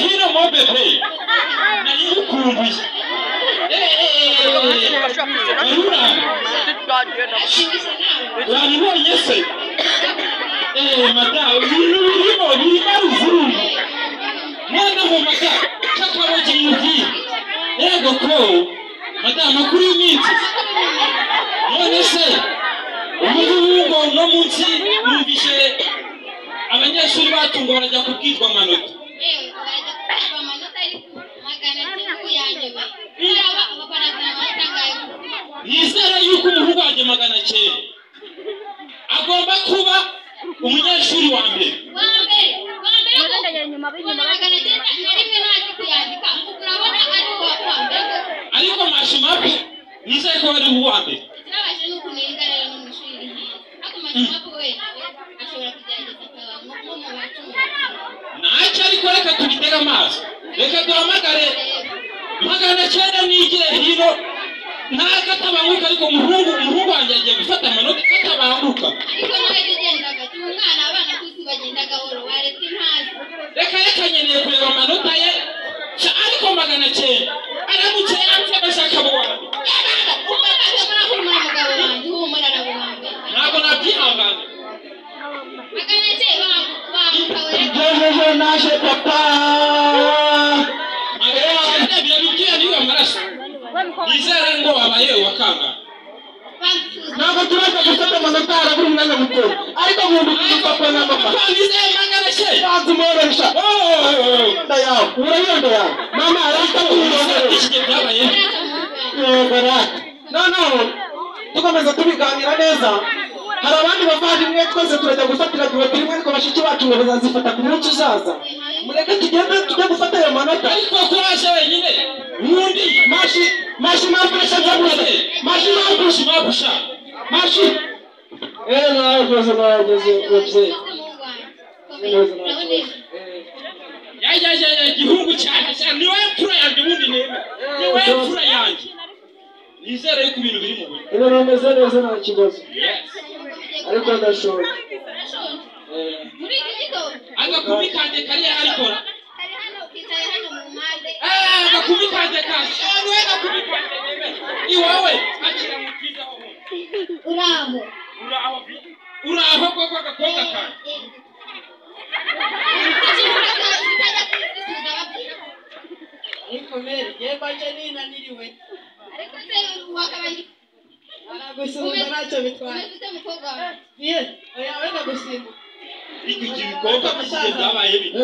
hino mo bebe nari ukumbuye waribonye se mata birimo birimo noneho mata chakaboje yugi yego ko mata makuru y'iminsi none se umuntu no munsi numvishe abanyeshuri batungo barajya kubwirwa amanota nizera yuko umuhungu wanjye 900 agomba kuba umunyeshuri wa mbere ariko mashimapu nizera ko ari uwa mbere nacha ariko reka tubitega amaso reka duhamagare 900 nigire hino ntakatabanguka ariko umuhungu wanjye agiye gufata amanota katabanguka ariko nawe tugendaga tumwana abana kuzi bagendaga horo waretse ntazi reka nyeneye kureba amanota ye ariko 900 aramutse yanze bashaka bwana ntabwo nabyihangana naje papa magana birabigiye niba amaraso nizere ngo abaye wakanga ntabwo turashaka gufata amanota arabura umwanya muto ariko umuntu papa na mama nizere mangana she bazumuresha ndayawe urayenda yawe mama arasta kuronera iki byabaye yegara no tukomeza tubiganira neza hari abandi bavandimwe twese turajya gufatira duhati rimwe ariko bashiki bacu ngo bazazifata ku munsi uzaza mureke tugende tujye gufata ayo manota ariko kuraje wenyine ubundi mashi mapusha zabuze mashi nageze ya gihugu cyane ni wowe mfura yanjye ubundi neme ni wowe mfura yanjye nizere yuko ibintu biri mu buryo ibintu bimeze neza nta kibazo ariko ndashobora muri iki kigo agakubi kanje kari arikora kari hano kicaye hano mu mpande agakubi kanje kaje wowe agakubi kanje neme ni wowe akira mu kiza ho uraho koko agakoga kanje ariko mere yebaje ninaniriwe ariko se wakabandi aragusubiza ntacyo bitwaye ye oya wenda gusimba iki gikomba kigeze abaye bito